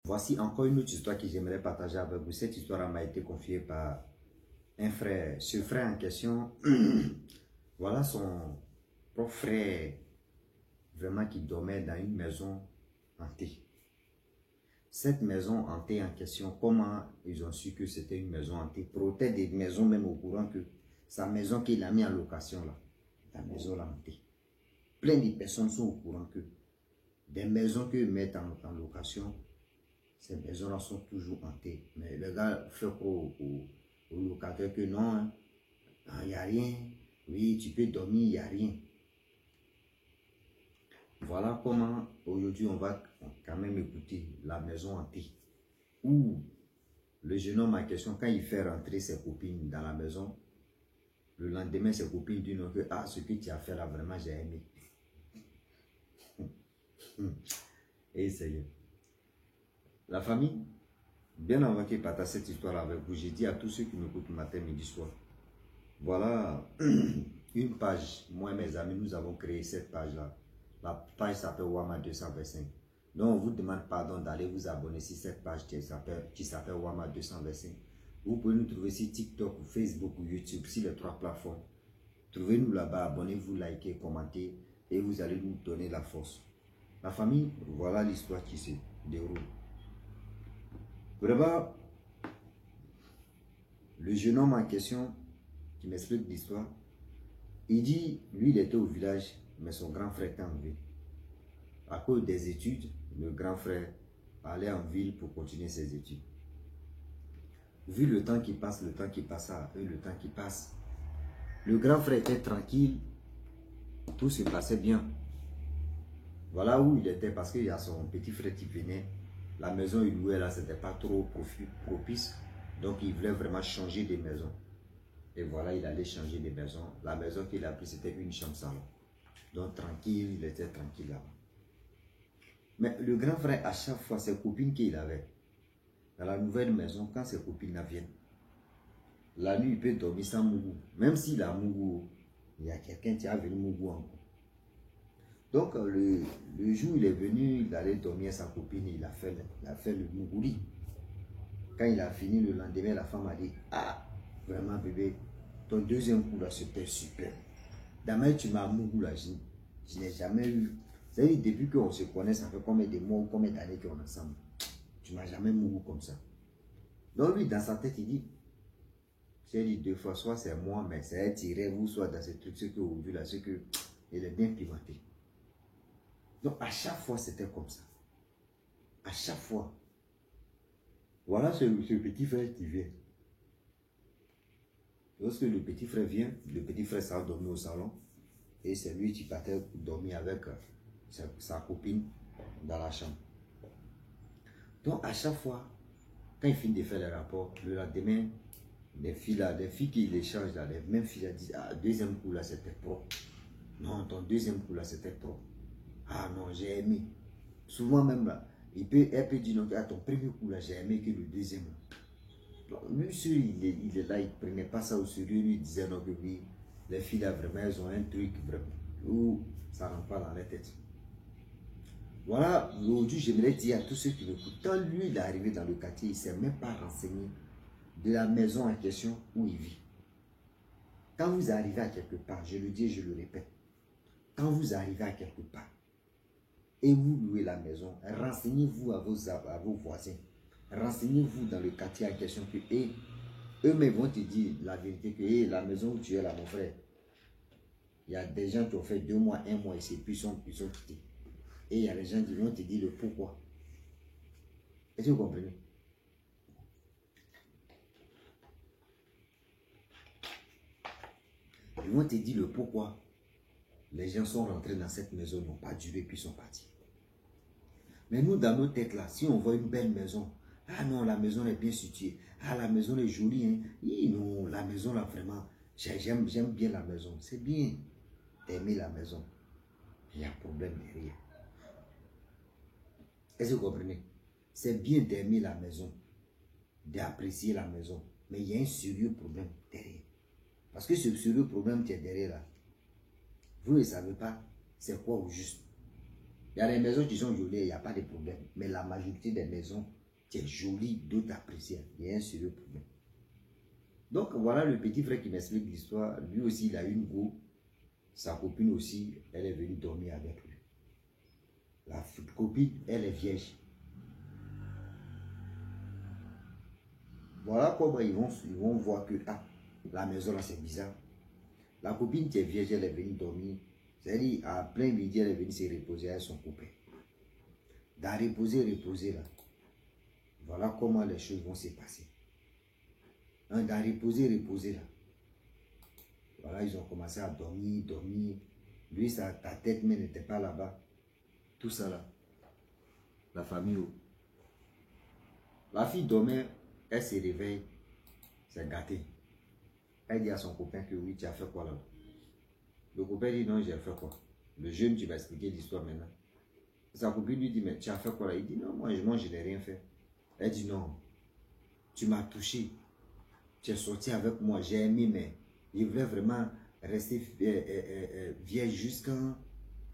Voici encore une autre histoire que j'aimerais partager avec vous. Cette histoire m'a été confiée par un frère. Ce frère en question, voilà son propre frère, vraiment qui dormait dans une maison hantée. Cette maison hantée en question, comment ils ont su que c'était une maison hantée? Peut-être des maisons même au courant que sa maison qu'il a mis en location là, la maison hantée. Plein de personnes sont au courant que des maisons qu'ils mettent en location, ces maisons-là sont toujours hantées. Mais le gars fait au locataire que non, il n'y a rien. Oui, tu peux dormir, il n'y a rien. Voilà comment aujourd'hui on va quand même écouter la maison hantée. Où le jeune homme en question, quand il fait rentrer ses copines dans la maison, le lendemain ses copines disent que ah, ce que tu as fait là, vraiment j'ai aimé. Et c'est la famille. Bien avant qu'il partage cette histoire avec vous, j'ai dit à tous ceux qui m'écoutent matin, midi, soir, voilà une page. Moi et mes amis, nous avons créé cette page-là. La page s'appelle Wama 225. Donc, on vous demande pardon d'aller vous abonner sur cette page qui s'appelle Wama 225. Vous pouvez nous trouver sur TikTok, Facebook ou YouTube, sur les 3 plateformes. Trouvez-nous là-bas, abonnez-vous, likez, commentez et vous allez nous donner la force. La famille, voilà l'histoire qui se déroule. Vraiment, le jeune homme en question qui m'explique l'histoire, il dit, lui il était au village, mais son grand frère était en ville. À cause des études, le grand frère allait en ville pour continuer ses études. Vu le temps qui passe, le temps qui passa et le temps qui passe, le grand frère était tranquille, tout se passait bien. Voilà où il était parce qu'il y a son petit frère qui venait. La maison il louait là, c'était pas trop propice. Donc il voulait vraiment changer de maison. Et voilà, il allait changer de maison. La maison qu'il a prise, c'était une chambre salon. Donc tranquille, il était tranquille là-bas. Mais le grand frère, à chaque fois, ses copines qu'il avait, dans la nouvelle maison, quand ses copines viennent, la nuit, il peut dormir sans mougou. Même s'il a mougou, il y a quelqu'un qui a venu mougou encore. Donc, le jour où il est venu, il allait dormir sa copine, il a fait le mougouli. Quand il a fini le lendemain, la femme a dit, ah, vraiment bébé, ton deuxième coup là, c'était super. D'abord, tu m'as mougou là, je n'ai jamais eu. C'est-à-dire, depuis qu'on se connaît, ça fait combien de mois ou combien d'années qu'on est ensemble. Tu ne m'as jamais mougou comme ça. Donc lui, dans sa tête, il dit, j'ai dit 2 fois, soit c'est moi, mais c'est un tiré, vous, soit dans ce truc, ce que vous vu là, ce que il est bien pimenté. Donc à chaque fois, c'était comme ça. À chaque fois. Voilà ce petit frère qui vient. Lorsque le petit frère vient, le petit frère s'est dormi au salon, et c'est lui qui partait dormir avec sa copine dans la chambre. Donc à chaque fois, quand il finit de faire les rapports, le lendemain, les filles qui l'échangent là, les mêmes filles disent, ah, deuxième coup là c'était propre. Non, ton deuxième coup là c'était propre. Ah non, j'ai aimé. Souvent même là, elle peut dire non, à ton premier coup là, j'ai aimé que le deuxième. Donc, lui, il est là, il ne prenait pas ça au sérieux, lui il disait non que oui, les filles là vraiment, elles ont un truc vraiment, où ça ne rentre pas dans la tête. Voilà, aujourd'hui, j'aimerais dire à tous ceux qui m'écoutent, quand lui, il est arrivé dans le quartier, il ne s'est même pas renseigné de la maison en question où il vit. Quand vous arrivez à quelque part, je le dis et je le répète, quand vous arrivez à quelque part et vous louez la maison, renseignez-vous à vos voisins, renseignez-vous dans le quartier en question que eux-mêmes vont te dire la vérité que la maison où tu es là, mon frère, il y a des gens qui ont fait 2 mois, 1 mois ici, puis ils sont quittés. Et il y a des gens qui vont te dire le pourquoi. Est-ce que vous comprenez? Ils vont te dire le pourquoi. Les gens sont rentrés dans cette maison, n'ont pas duré, puis sont partis. Mais nous, dans nos têtes là, si on voit une belle maison, ah non, la maison est bien située, ah la maison est jolie, hein. Non, la maison là vraiment, j'aime bien la maison. C'est bien d'aimer la maison. Il y a problème derrière. Est-ce que vous comprenez? C'est bien d'aimer la maison, d'apprécier la maison, mais il y a un sérieux problème derrière. Parce que ce sérieux problème qui est derrière là, vous ne savez pas c'est quoi au juste. Il y a des maisons qui sont jolies, il n'y a pas de problème. Mais la majorité des maisons, c'est joli, d'autres apprécient. Il y a un sérieux problème. Donc voilà le petit frère qui m'explique l'histoire. Lui aussi, il a une go. Sa copine aussi, elle est venue dormir avec lui. La copine, elle est vierge. Voilà comment ils vont voir que la maison là c'est bizarre. La copine qui est vierge, elle est venue dormir. C'est-à-dire, à plein midi, elle est venue se reposer avec son copain. Dans reposer là. Voilà comment les choses vont se passer. Dans reposer là. Voilà, ils ont commencé à dormir. Lui, ta tête mais n'était pas là-bas. Tout ça là. La famille. La fille dormait, elle se réveille. C'est gâté. Elle dit à son copain que oui, tu as fait quoi là? Le copain dit non, j'ai fait quoi? Le jeune, tu vas expliquer l'histoire maintenant. Sa copine lui dit, mais tu as fait quoi là? Il dit non, moi je n'ai rien fait. Elle dit non, tu m'as touché. Tu es sorti avec moi, j'ai aimé, mais il voulait vraiment rester vieille jusqu'à.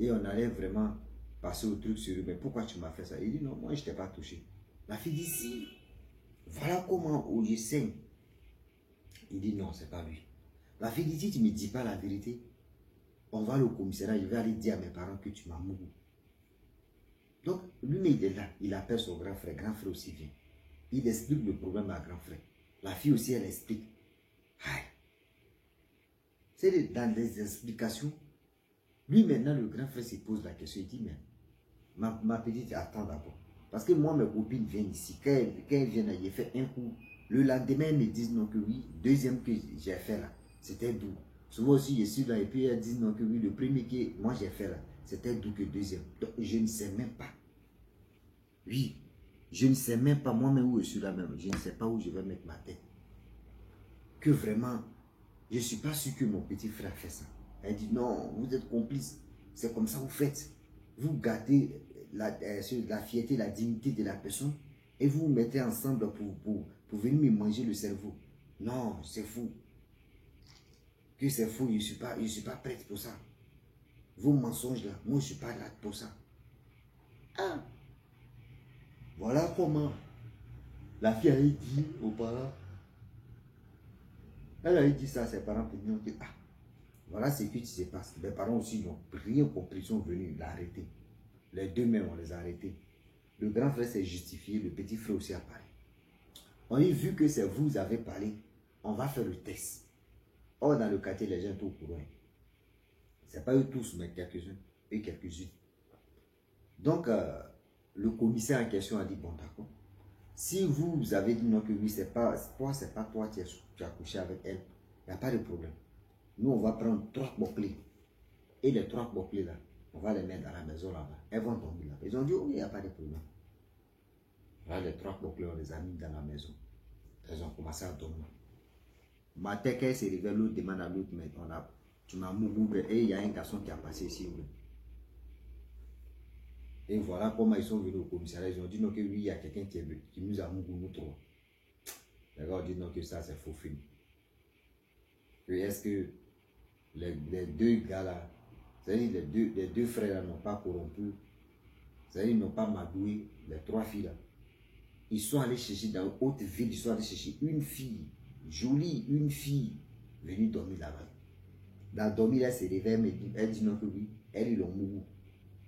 Et on allait vraiment passer au truc sur lui. Mais pourquoi tu m'as fait ça? Il dit non, moi je ne t'ai pas touché. La fille dit si. Voilà comment je saigne. Il dit non, c'est pas lui. La fille dit si tu ne me dis pas la vérité, on va au commissariat, je vais aller dire à mes parents que tu m'as mouru. Donc, lui, il est là, il appelle son grand frère aussi vient. Il explique le problème à grand frère. La fille aussi, elle explique. C'est dans les explications. Lui, maintenant, le grand frère se pose la question. Il dit, mais ma petite, attends d'abord. Parce que moi, mes copines viennent ici. Quand elles viennent, j'ai fait un coup. Le lendemain, elles me disent non que oui. Deuxième que j'ai fait là, c'était doux. Souvent aussi, je suis là et puis elles disent non que oui. Le premier que moi j'ai fait là, c'était doux que deuxième. Donc, je ne sais même pas. Oui, je ne sais même pas moi-même où je suis là même. Je ne sais pas où je vais mettre ma tête. Que vraiment, je ne suis pas sûr que mon petit frère fait ça. Elle dit non, vous êtes complices. C'est comme ça que vous faites. Vous gardez la fierté, la dignité de la personne et vous vous mettez ensemble pour venir me manger le cerveau. Non, c'est fou. Que c'est fou, je ne suis pas prête pour ça. Vos mensonges là, moi je ne suis pas là pour ça. Ah! Voilà comment la fille a dit aux parents. Elle a dit ça à ses parents pour dire que voilà ce qui se passe. Les parents aussi n'ont rien compris, ils sont venus l'arrêter. Les deux mêmes, on les a arrêtés. Le grand frère s'est justifié, le petit frère aussi a parlé. On a vu que c'est vous avez parlé, on va faire le test. Or, dans le quartier, les gens sont au courant. Ce n'est pas eux tous, mais quelques-uns et quelques-unes. Donc, le commissaire en question a dit, bon d'accord, si vous avez dit non que oui, c'est pas toi qui as couché avec elle, il n'y a pas de problème. Nous, on va prendre 3 bouclés. Et les 3 bouclés là, on va les mettre dans la maison là-bas. Elles vont dormir là. Ils ont dit, oui, il n'y a pas de problème. Voilà, les 3 bouclés, on les a mis dans la maison. Elles ont commencé à dormir. Matin, quand elle se réveille, l'autre demande à l'autre, mais tu m'as mouru, et il y a un garçon qui a passé ici. Et voilà comment ils sont venus au commissariat. Ils ont dit non que oui, il y a quelqu'un qui nous a mouru, nous trois. Les gars ont dit non que ça c'est faux film. Est-ce que les deux gars là, c'est-à-dire les deux frères là n'ont pas corrompu, c'est-à-dire ils n'ont pas magoué les 3 filles là. Ils sont allés chercher dans une haute ville, ils sont allés chercher une fille, jolie, une fille, venue dormir là-bas. Dans dormir, elle se réveille, elle dit non que oui, elle ils l'ont mouru.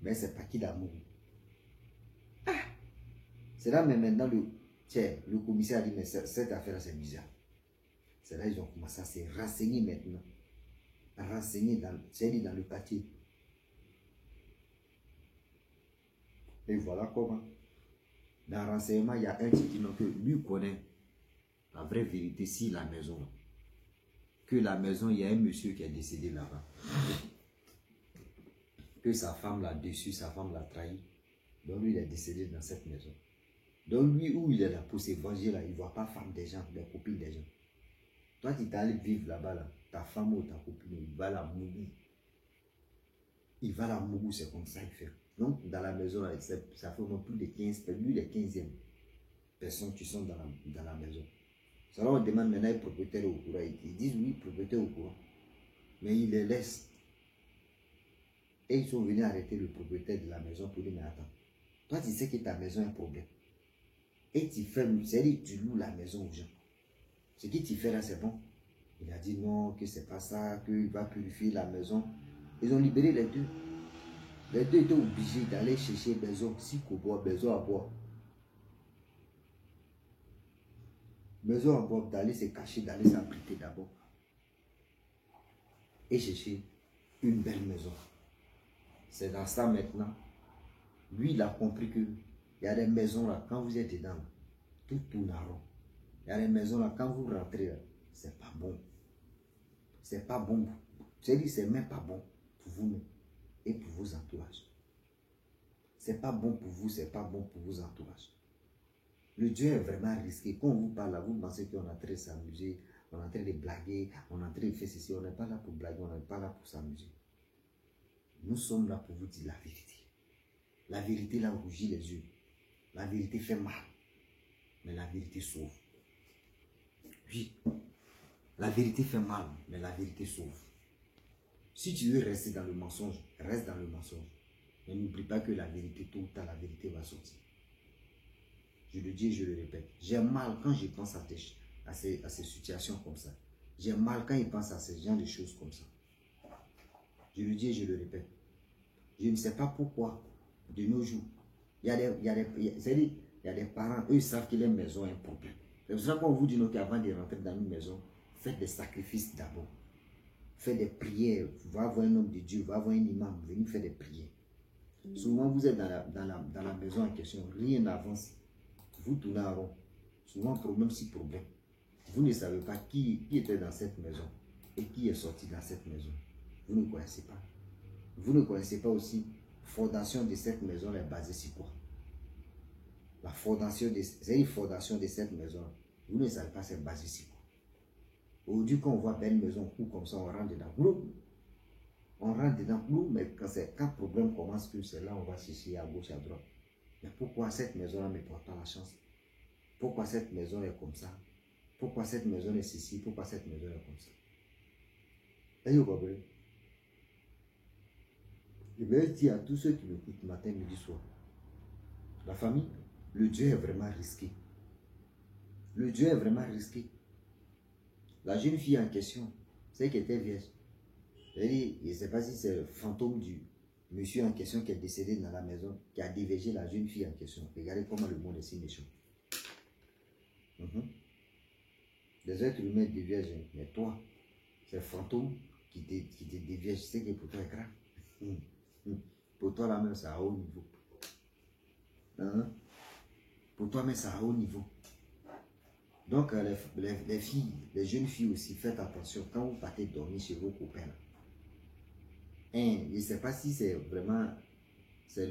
Mais c'est pas qui l'a mouru. C'est là mais maintenant le commissaire a dit mais cette affaire c'est bizarre. C'est là ils ont commencé à se renseigner maintenant. À renseigner dans le quartier. Et voilà comment. Dans le renseignement, il y a un qui dit non que lui connaît la vraie vérité si la maison. Que la maison, il y a un monsieur qui est décédé là-bas. Que sa femme l'a déçu, sa femme l'a trahi. Donc lui, il est décédé dans cette maison. Donc lui, où il est là pour se venger là, il ne voit pas femme des gens, les copines des gens. Toi qui t'es allé vivre là-bas, là, ta femme ou ta copine, il va la mourir. Il va la mourir, c'est comme ça il fait. Donc dans la maison, là, ça fait au moins plus de 15, lui les 15e personnes qui sont dans la maison. Ça on demande maintenant le propriétaire au courant. Ils disent oui, propriétaire au courant. Mais il les laisse. Et ils sont venus arrêter le propriétaire de la maison pour dire, mais attends, toi tu sais que ta maison a un problème. Et tu fais, c'est-à-dire tu loues la maison aux gens. Ce que tu fais là, c'est bon. Il a dit non, que c'est pas ça, qu'il va purifier la maison. Ils ont libéré les deux. Les deux étaient obligés d'aller chercher besoin, si qu'on boit, besoin à boire. Besoin à boire, d'aller se cacher, d'aller s'abriter d'abord. Et chercher une belle maison. C'est dans ça maintenant. Lui, il a compris que il y a des maisons là, quand vous êtes dedans, tout tourne à rond. Il y a des maisons là, quand vous rentrez là, c'est pas bon. C'est pas bon. C'est-à-dire, c'est même pas bon pour vous-même et pour vos entourages. C'est pas bon pour vous, c'est pas bon pour vos entourages. Le Dieu est vraiment risqué. Quand on vous parle là, vous pensez qu'on est en train de s'amuser, on est en train de blaguer, on est en train de faire ceci. On n'est pas là pour blaguer, on n'est pas là pour s'amuser. Nous sommes là pour vous dire la vérité. La vérité là rougit les yeux. La vérité fait mal. Mais la vérité sauve. Oui. La vérité fait mal, mais la vérité sauve. Si tu veux rester dans le mensonge, reste dans le mensonge. Mais n'oublie pas que la vérité, tôt ou tard, la vérité va sortir. Je le dis et je le répète. J'ai mal quand je pense à ces situations comme ça. J'ai mal quand je pense à ce genre de choses comme ça. Je le dis et je le répète. Je ne sais pas pourquoi, de nos jours, il y a des parents, eux, ils savent que leur maison a un problème. C'est pour ça qu'on vous dit qu'avant de rentrer dans une maison, faites des sacrifices d'abord. Faites des prières. Va voir un homme de Dieu, va voir un imam, venez faire des prières. Souvent, vous êtes dans la maison en question, rien n'avance. Vous tournez en rond. Souvent, problème si problème. Vous ne savez pas qui était dans cette maison et qui est sorti dans cette maison. Vous ne connaissez pas. Vous ne connaissez pas aussi la fondation de cette maison est basée sur quoi? La fondation c'est une fondation de cette maison. Vous ne savez pas c'est basé sur quoi. Aujourd'hui, quand on voit belle maison, coup comme ça, on rentre dedans. On rentre dedans, mais quand le problème commence, que c'est là on va chercher à gauche, à droite. Mais pourquoi cette maison-là ne me porte pas la chance? Pourquoi cette maison est comme ça? Pourquoi cette maison est ceci? Pourquoi cette maison est comme ça? Et vous comprenez? Je vais dire à tous ceux qui m'écoutent matin, midi, soir. La famille, le Dieu est vraiment risqué. Le Dieu est vraiment risqué. La jeune fille en question, c'est qu'elle était vierge. Je ne sais pas si c'est le fantôme du monsieur en question qui est décédé dans la maison, qui a dévergé la jeune fille en question. Regardez comment le monde est si méchant. Les êtres humains déviergent, mais toi, c'est le fantôme qui te dévierge. C'est que pour toi est grave. Pour toi, là même, c'est à haut niveau. Pour toi, même, c'est à haut niveau. Donc, les filles, les jeunes filles aussi, faites attention quand vous partez dormir chez vos copains. Je ne sais pas si c'est vraiment, c'est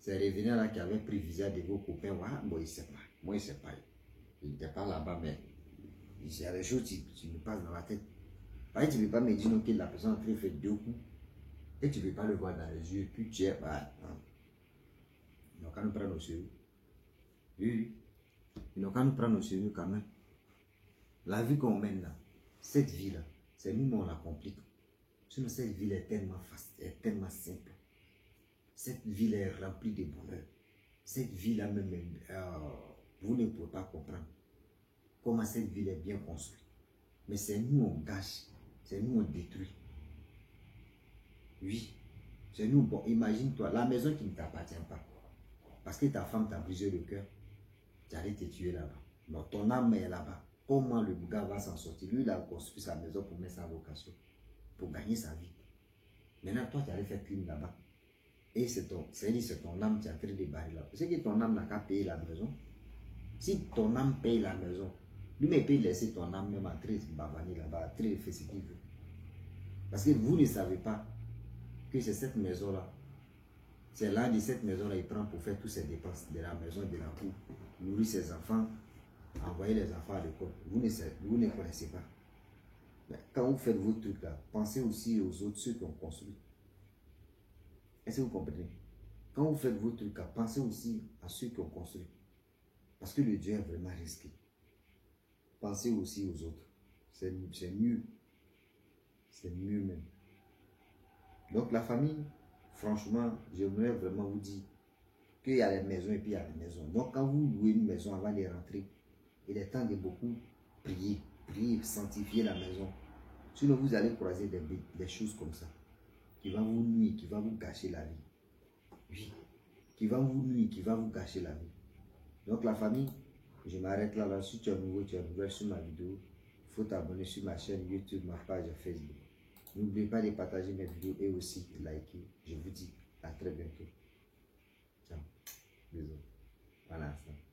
Revenant là qui avait pris visa de vos copains. Moi, il ne sait pas. Moi, il ne sait pas. Il n'était pas là-bas, mais il y a des choses qui me passent dans la tête. Tu ne peux pas me dire que la personne a fait 2 coups et tu ne peux pas le voir dans les yeux. Puis tu es. Donc, quand nous prenons au sérieux. Oui. Donc, quand nous prenons au sérieux quand même. La vie qu'on mène là, cette vie-là, c'est nous, on la complique. Sinon, cette vie est tellement facile, est tellement simple. Cette vie est remplie de bonheur. Cette vie-là même, vous ne pouvez pas comprendre comment cette ville est bien construite. Mais c'est nous on gâche, c'est nous on détruit. Oui, c'est nous. Bon, imagine-toi, la maison qui ne t'appartient pas. Parce que ta femme t'a brisé le cœur, tu allais te tuer là-bas. Donc ton âme est là-bas. Comment le gars va s'en sortir? Lui, il a construit sa maison pour mettre sa vocation, pour gagner sa vie. Maintenant, toi, tu allais faire crime là-bas. Et c'est ton âme qui a fait des barils là. C'est que ton âme n'a qu'à payer la maison. Si ton âme paye la maison, lui-même peut laisser ton âme même entrer bavaner là-bas, entrer faire ce qu'il veut. Parce que vous ne savez pas que c'est cette maison-là. C'est là de cette maison-là, il prend pour faire toutes ses dépenses de la maison, de la cour, nourrir ses enfants, envoyer les enfants à l'école. Vous ne connaissez pas. Mais quand vous faites vos trucs là, pensez aussi aux autres, ceux qui ont construit. Est-ce que vous comprenez? Quand vous faites vos trucs là, pensez aussi à ceux qui ont construit. Parce que le Dieu est vraiment risqué. Pensez aussi aux autres. C'est mieux. C'est mieux même. Donc la famille, franchement, j'aimerais vraiment vous dire qu'il y a les maisons et puis il y a les maisons. Donc quand vous louez une maison avant de rentrer, il est temps de beaucoup prier, prier, sanctifier la maison. Sinon vous allez croiser des choses comme ça, qui vont vous nuire, qui vont vous gâcher la vie. Oui, qui vont vous nuire, qui vont vous gâcher la vie. Donc la famille, je m'arrête là. Si tu es nouveau, tu es nouvelle sur ma vidéo, il faut t'abonner sur ma chaîne YouTube, ma page Facebook. N'oubliez pas de partager mes vidéos et aussi de liker. Je vous dis à très bientôt. Ciao. Bisous. Voilà ça.